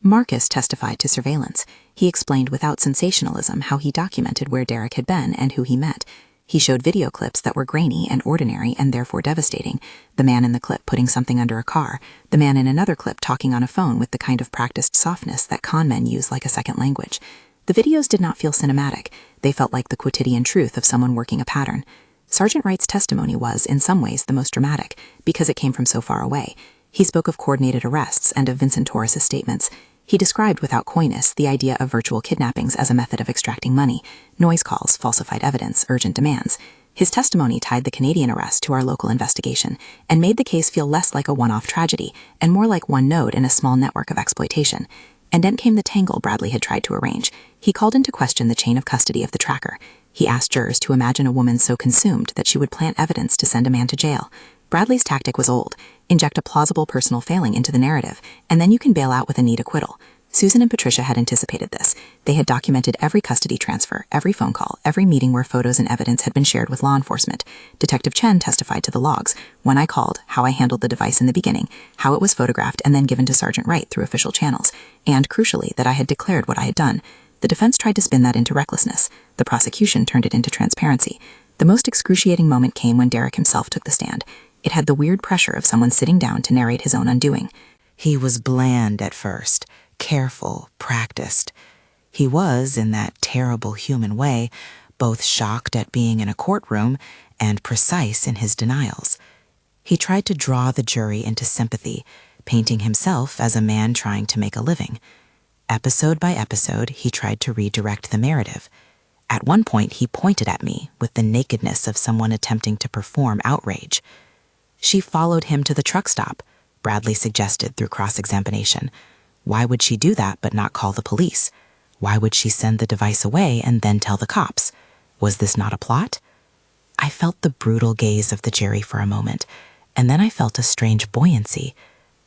Marcus testified to surveillance. He explained without sensationalism how he documented where Derek had been and who he met. He showed video clips that were grainy and ordinary and therefore devastating. The man in the clip putting something under a car. The man in another clip talking on a phone with the kind of practiced softness that con men use like a second language. The videos did not feel cinematic. They felt like the quotidian truth of someone working a pattern. Sergeant Wright's testimony was, in some ways, the most dramatic, because it came from so far away. He spoke of coordinated arrests and of Vincent Torres' statements. He described without coyness the idea of virtual kidnappings as a method of extracting money, noise calls, falsified evidence, urgent demands. His testimony tied the Canadian arrest to our local investigation and made the case feel less like a one-off tragedy and more like one node in a small network of exploitation. And then came the tangle Bradley had tried to arrange. He called into question the chain of custody of the tracker. He asked jurors to imagine a woman so consumed that she would plant evidence to send a man to jail. Bradley's tactic was old: inject a plausible personal failing into the narrative, and then you can bail out with a neat acquittal. Susan and Patricia had anticipated this. They had documented every custody transfer, every phone call, every meeting where photos and evidence had been shared with law enforcement. Detective Chen testified to the logs: when I called, how I handled the device in the beginning, how it was photographed and then given to Sergeant Wright through official channels, and, crucially, that I had declared what I had done. The defense tried to spin that into recklessness. The prosecution turned it into transparency. The most excruciating moment came when Derek himself took the stand. It had the weird pressure of someone sitting down to narrate his own undoing. He was bland at first, careful, practiced. He was, in that terrible human way, both shocked at being in a courtroom and precise in his denials. He tried to draw the jury into sympathy, painting himself as a man trying to make a living. Episode by episode, he tried to redirect the narrative. At one point, he pointed at me with the nakedness of someone attempting to perform outrage. She followed him to the truck stop, Bradley suggested through cross-examination. Why would she do that but not call the police? Why would she send the device away and then tell the cops? Was this not a plot? I felt the brutal gaze of the jury for a moment, and then I felt a strange buoyancy.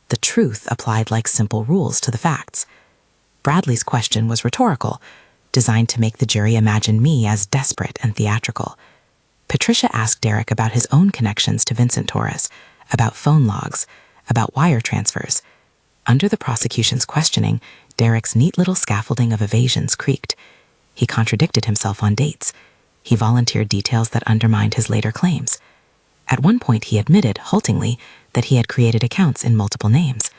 The truth applied like simple rules to the facts. Bradley's question was rhetorical, designed to make the jury imagine me as desperate and theatrical. Patricia asked Derek about his own connections to Vincent Torres, about phone logs, about wire transfers. Under the prosecution's questioning, Derek's neat little scaffolding of evasions creaked. He contradicted himself on dates. He volunteered details that undermined his later claims. At one point, he admitted, haltingly, that he had created accounts in multiple names.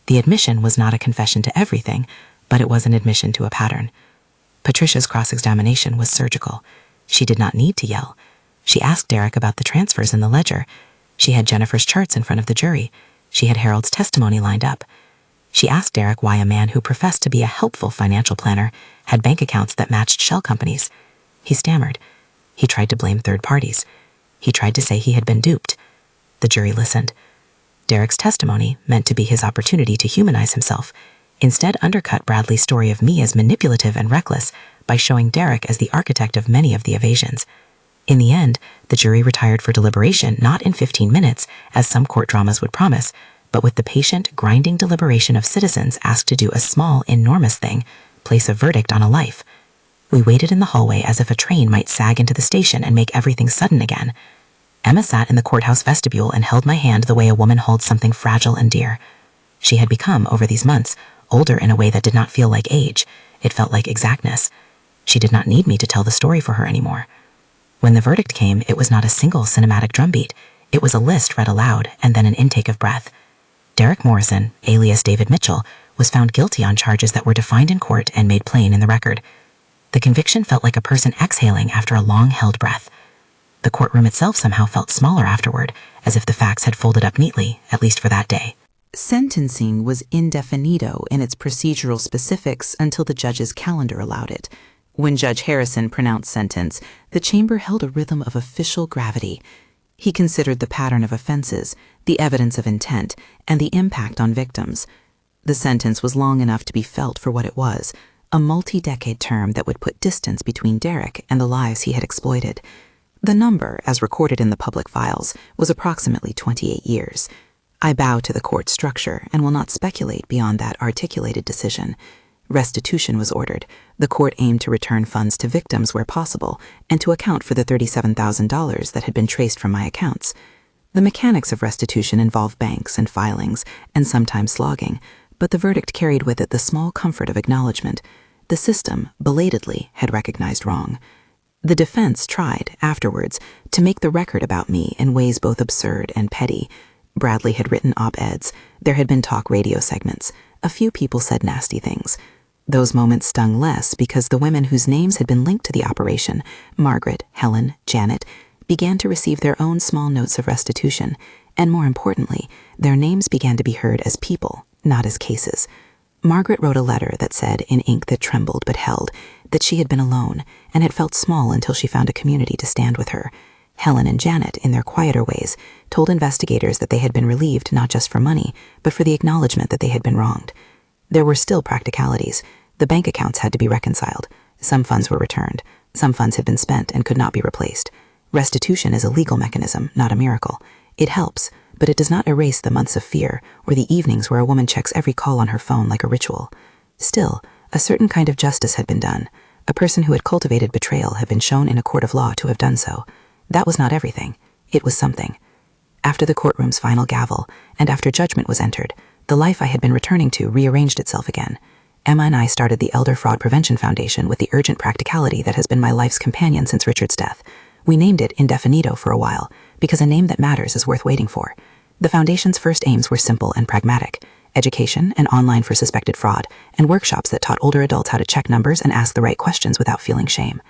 The admission was not a confession to everything, but it was an admission to a pattern. Patricia's cross-examination was surgical. She did not need to yell. She asked Derek about the transfers in the ledger. She had Jennifer's charts in front of the jury. She had Harold's testimony lined up. She asked Derek why a man who professed to be a helpful financial planner had bank accounts that matched shell companies. He stammered. He tried to blame third parties. He tried to say he had been duped. The jury listened. Derek's testimony, meant to be his opportunity to humanize himself, instead undercut Bradley's story of me as manipulative and reckless by showing Derek as the architect of many of the evasions. In the end, the jury retired for deliberation not in 15 minutes, as some court dramas would promise, but with the patient, grinding deliberation of citizens asked to do a small, enormous thing, place a verdict on a life. We waited in the hallway as if a train might sag into the station and make everything sudden again. Emma sat in the courthouse vestibule and held my hand the way a woman holds something fragile and dear. She had become, over these months, older in a way that did not feel like age. It felt like exactness. She did not need me to tell the story for her anymore. When the verdict came, it was not a single cinematic drumbeat. It was a list read aloud, and then an intake of breath. Derek Morrison, alias David Mitchell, was found guilty on charges that were defined in court and made plain in the record. The conviction felt like a person exhaling after a long-held breath. The courtroom itself somehow felt smaller afterward, as if the facts had folded up neatly, at least for that day. Sentencing was indefinito in its procedural specifics until the judge's calendar allowed it. When Judge Harrison pronounced sentence, the chamber held a rhythm of official gravity. He considered the pattern of offenses, the evidence of intent, and the impact on victims. The sentence was long enough to be felt for what it was, a multi-decade term that would put distance between Derek and the lives he had exploited. The number, as recorded in the public files, was approximately 28 years. I bow to the court structure and will not speculate beyond that articulated decision. Restitution was ordered. The court aimed to return funds to victims where possible and to account for the $37,000 that had been traced from my accounts. The mechanics of restitution involve banks and filings and sometimes slogging, but the verdict carried with it the small comfort of acknowledgement. The system, belatedly, had recognized wrong. The defense tried, afterwards, to make the record about me in ways both absurd and petty. Bradley had written op-eds. There had been talk radio segments. A few people said nasty things. Those moments stung less because the women whose names had been linked to the operation, Margaret, Helen, Janet, began to receive their own small notes of restitution, and more importantly, their names began to be heard as people, not as cases. Margaret wrote a letter that said, in ink that trembled but held, that she had been alone and had felt small until she found a community to stand with her. Helen and Janet, in their quieter ways, told investigators that they had been relieved not just for money, but for the acknowledgement that they had been wronged. There were still practicalities. The bank accounts had to be reconciled. Some funds were returned. Some funds had been spent and could not be replaced. Restitution is a legal mechanism, not a miracle. It helps, but it does not erase the months of fear or the evenings where a woman checks every call on her phone like a ritual. Still, a certain kind of justice had been done. A person who had cultivated betrayal had been shown in a court of law to have done so. That was not everything. It was something. After the courtroom's final gavel, and after judgment was entered, the life I had been returning to rearranged itself again. Emma and I started the Elder Fraud Prevention Foundation with the urgent practicality that has been my life's companion since Richard's death. We named it Indefinito for a while, because a name that matters is worth waiting for. The foundation's first aims were simple and pragmatic: education and online for suspected fraud, and workshops that taught older adults how to check numbers and ask the right questions without feeling shame.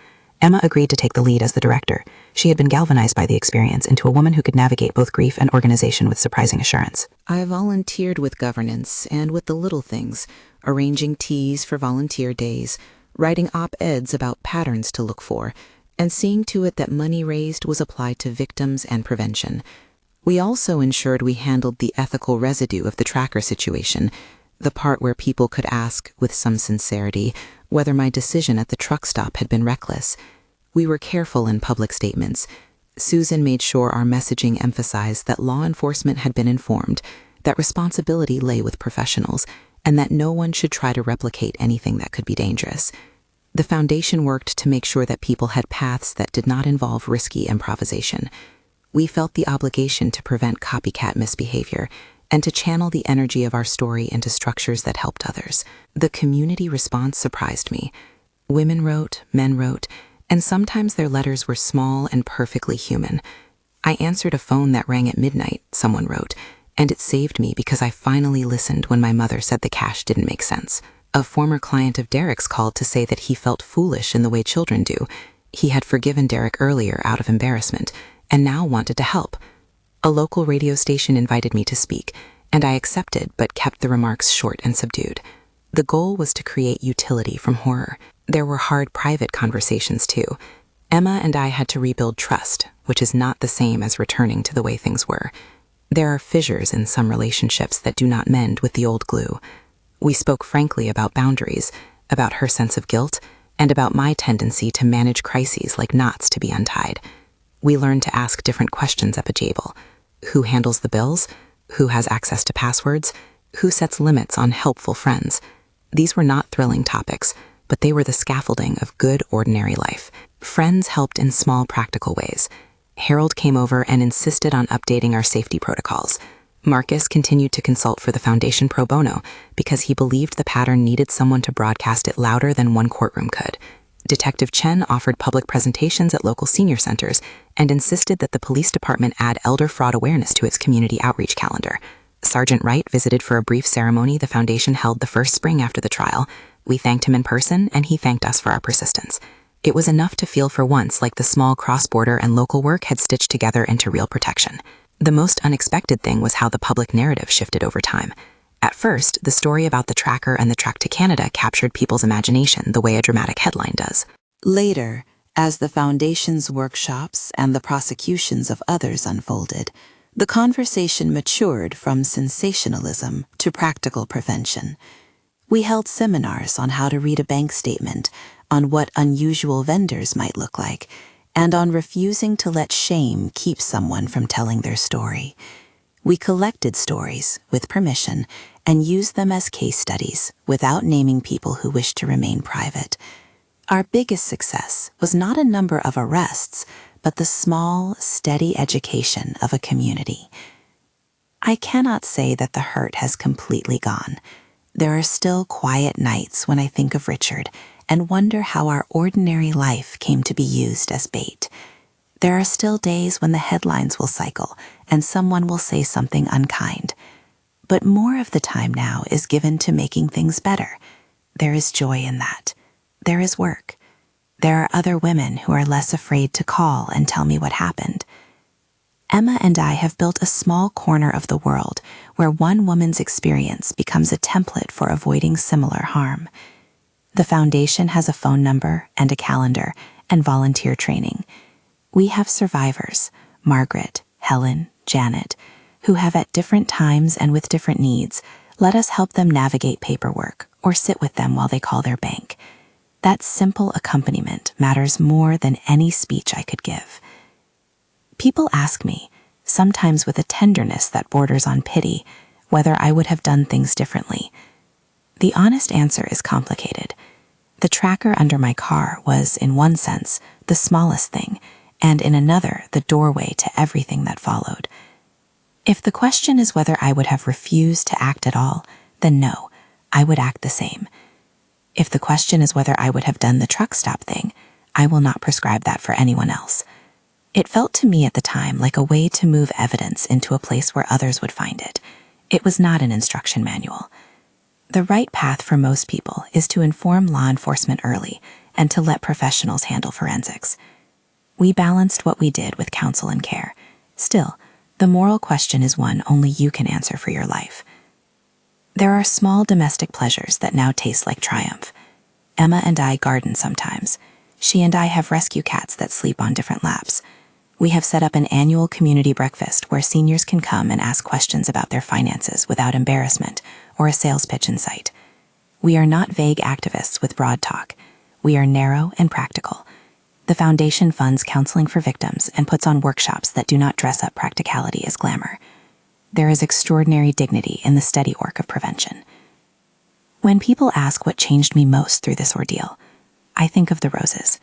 Emma agreed to take the lead as the director. She had been galvanized by the experience into a woman who could navigate both grief and organization with surprising assurance. I volunteered with governance and with the little things, arranging teas for volunteer days, writing op-eds about patterns to look for, and seeing to it that money raised was applied to victims and prevention. We also ensured we handled the ethical residue of the tracker situation, the part where people could ask, with some sincerity, whether my decision at the truck stop had been reckless. We were careful in public statements. Susan made sure our messaging emphasized that law enforcement had been informed, that responsibility lay with professionals, and that no one should try to replicate anything that could be dangerous. The foundation worked to make sure that people had paths that did not involve risky improvisation. We felt the obligation to prevent copycat misbehavior and to channel the energy of our story into structures that helped others. The community response surprised me. Women wrote, men wrote, and sometimes their letters were small and perfectly human. I answered a phone that rang at midnight, someone wrote, and it saved me because I finally listened when my mother said the cash didn't make sense. A former client of Derek's called to say that he felt foolish in the way children do. He had forgiven Derek earlier out of embarrassment, and now wanted to help. A local radio station invited me to speak, and I accepted but kept the remarks short and subdued. The goal was to create utility from horror. There were hard private conversations too. Emma and I had to rebuild trust, which is not the same as returning to the way things were. There are fissures in some relationships that do not mend with the old glue. We spoke frankly about boundaries, about her sense of guilt, and about my tendency to manage crises like knots to be untied. We learned to ask different questions at the table. Who handles the bills? Who has access to passwords? Who sets limits on helpful friends? These were not thrilling topics, but they were the scaffolding of good, ordinary life. Friends helped in small, practical ways. Harold came over and insisted on updating our safety protocols. Marcus continued to consult for the Foundation pro bono because he believed the pattern needed someone to broadcast it louder than one courtroom could. Detective Chen offered public presentations at local senior centers and insisted that the police department add elder fraud awareness to its community outreach calendar. Sergeant Wright visited for a brief ceremony the Foundation held the first spring after the trial. We thanked him in person, and he thanked us for our persistence. It was enough to feel for once like the small cross-border and local work had stitched together into real protection. The most unexpected thing was how the public narrative shifted over time. At first, the story about the tracker and the track to Canada captured people's imagination the way a dramatic headline does. Later, as the Foundation's workshops and the prosecutions of others unfolded, the conversation matured from sensationalism to practical prevention. We held seminars on how to read a bank statement, on what unusual vendors might look like, and on refusing to let shame keep someone from telling their story. We collected stories, with permission, and used them as case studies without naming people who wished to remain private. Our biggest success was not a number of arrests, but the small, steady education of a community. I cannot say that the hurt has completely gone. There are still quiet nights when I think of Richard and wonder how our ordinary life came to be used as bait. There are still days when the headlines will cycle and someone will say something unkind. But more of the time now is given to making things better. There is joy in that. There is work. There are other women who are less afraid to call and tell me what happened. Emma and I have built a small corner of the world where one woman's experience becomes a template for avoiding similar harm. The Foundation has a phone number and a calendar and volunteer training. We have survivors, Margaret, Helen, Janet, who have at different times and with different needs let us help them navigate paperwork or sit with them while they call their bank. That simple accompaniment matters more than any speech I could give. People ask me, sometimes with a tenderness that borders on pity, whether I would have done things differently. The honest answer is complicated. The tracker under my car was, in one sense, the smallest thing, and in another, the doorway to everything that followed. If the question is whether I would have refused to act at all, then no, I would act the same. If the question is whether I would have done the truck stop thing, I will not prescribe that for anyone else. It felt to me at the time like a way to move evidence into a place where others would find it. It was not an instruction manual. The right path for most people is to inform law enforcement early and to let professionals handle forensics. We balanced what we did with counsel and care. Still, the moral question is one only you can answer for your life. There are small domestic pleasures that now taste like triumph. Emma and I garden sometimes. She and I have rescue cats that sleep on different laps. We have set up an annual community breakfast where seniors can come and ask questions about their finances without embarrassment or a sales pitch in sight. We are not vague activists with broad talk. We are narrow and practical. The Foundation funds counseling for victims and puts on workshops that do not dress up practicality as glamour. There is extraordinary dignity in the steady work of prevention. When people ask what changed me most through this ordeal, I think of the roses.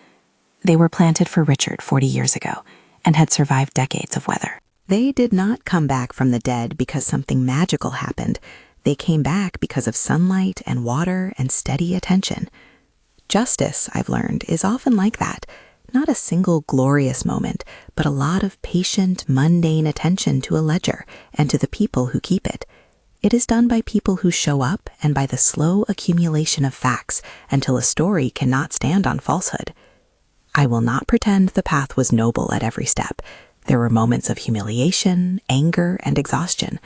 They were planted for Richard 40 years ago and had survived decades of weather. They did not come back from the dead because something magical happened. They came back because of sunlight and water and steady attention. Justice, I've learned, is often like that. Not a single glorious moment, but a lot of patient, mundane attention to a ledger and to the people who keep it. It is done by people who show up and by the slow accumulation of facts until a story cannot stand on falsehood. I will not pretend the path was noble at every step. There were moments of humiliation, anger, and exhaustion.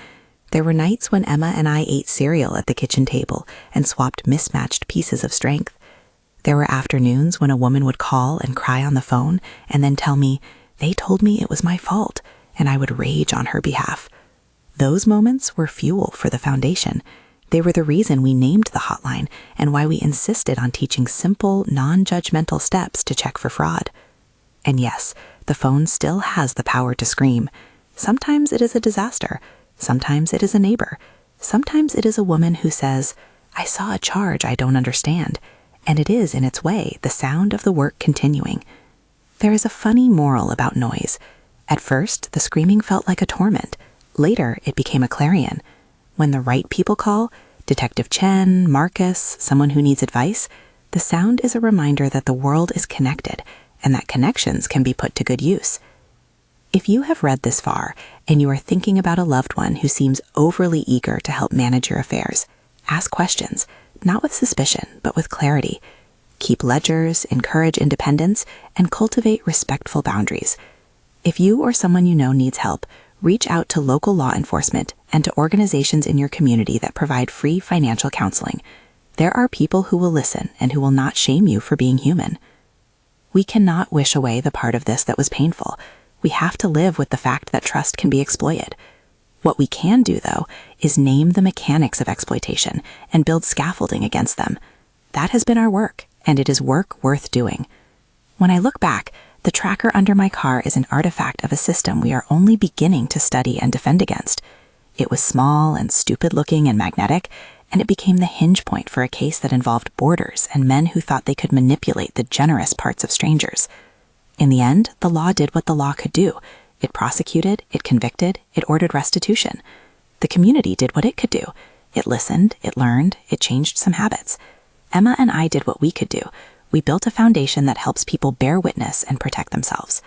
There were nights when Emma and I ate cereal at the kitchen table and swapped mismatched pieces of strength. There were afternoons when a woman would call and cry on the phone and then tell me, they told me it was my fault, and I would rage on her behalf. Those moments were fuel for the foundation. They were the reason we named the hotline and why we insisted on teaching simple, non-judgmental steps to check for fraud. And yes, the phone still has the power to scream. Sometimes it is a disaster. Sometimes it is a neighbor. Sometimes it is a woman who says, "I saw a charge I don't understand." And it is, in its way, the sound of the work continuing. There is a funny moral about noise. At first, the screaming felt like a torment. Later, it became a clarion. When the right people call, Detective Chen, Marcus, someone who needs advice, the sound is a reminder that the world is connected and that connections can be put to good use. If you have read this far and you are thinking about a loved one who seems overly eager to help manage your affairs, ask questions, not with suspicion, but with clarity. Keep ledgers, encourage independence, and cultivate respectful boundaries. If you or someone you know needs help, reach out to local law enforcement and to organizations in your community that provide free financial counseling. There are people who will listen and who will not shame you for being human. We cannot wish away the part of this that was painful. We have to live with the fact that trust can be exploited. What we can do, though, is name the mechanics of exploitation and build scaffolding against them. That has been our work, and it is work worth doing. When I look back, the tracker under my car is an artifact of a system we are only beginning to study and defend against. It was small and stupid-looking and magnetic, and it became the hinge point for a case that involved boarders and men who thought they could manipulate the generous parts of strangers. In the end, the law did what the law could do. It prosecuted, it convicted, it ordered restitution. The community did what it could do. It listened, it learned, it changed some habits. Emma and I did what we could do. We built a foundation that helps people bear witness and protect themselves.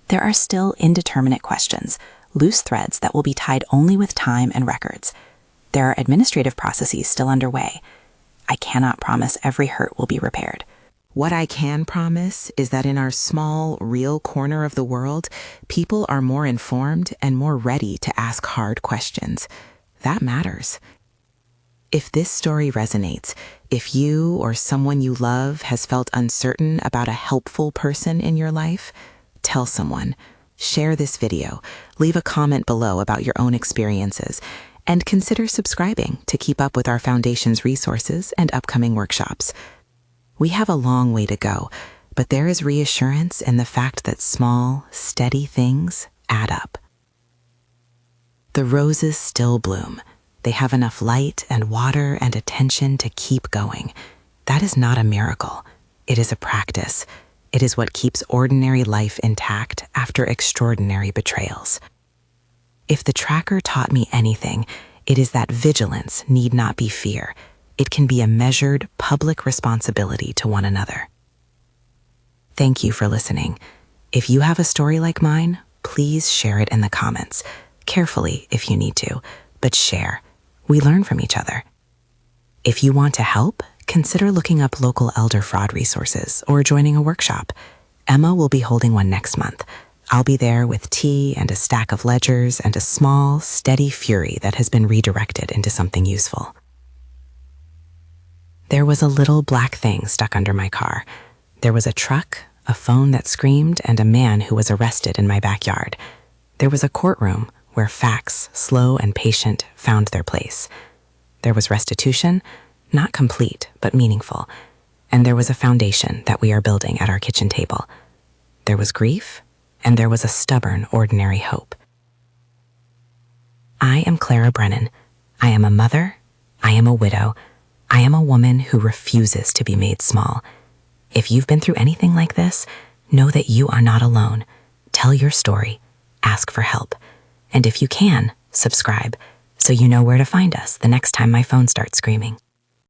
There are still indeterminate questions, loose threads that will be tied only with time and records. There are administrative processes still underway. I cannot promise every hurt will be repaired. What I can promise is that in our small, real corner of the world, people are more informed and more ready to ask hard questions. That matters. If this story resonates, if you or someone you love has felt uncertain about a helpful person in your life, tell someone. Share this video, leave a comment below about your own experiences, and consider subscribing to keep up with our Foundation's resources and upcoming workshops. We have a long way to go, but there is reassurance in the fact that small, steady things add up. The roses still bloom. They have enough light and water and attention to keep going. That is not a miracle. It is a practice. It is what keeps ordinary life intact after extraordinary betrayals. If the tracker taught me anything, it is that vigilance need not be fear. It can be a measured public responsibility to one another. Thank you for listening. If you have a story like mine, please share it in the comments. Carefully if you need to, but share. We learn from each other. If you want to help, consider looking up local elder fraud resources or joining a workshop. Emma will be holding one next month. I'll be there with tea and a stack of ledgers and a small, steady fury that has been redirected into something useful. There was a little black thing stuck under my car. There was a truck, a phone that screamed, and a man who was arrested in my backyard. There was a courtroom where facts, slow and patient, found their place. There was restitution, not complete, but meaningful. And there was a foundation that we are building at our kitchen table. There was grief, and there was a stubborn, ordinary hope. I am Clara Brennan. I am a mother. I am a widow. I am a woman who refuses to be made small. If you've been through anything like this, know that you are not alone. Tell your story. Ask for help. And if you can, subscribe, so you know where to find us the next time my phone starts screaming.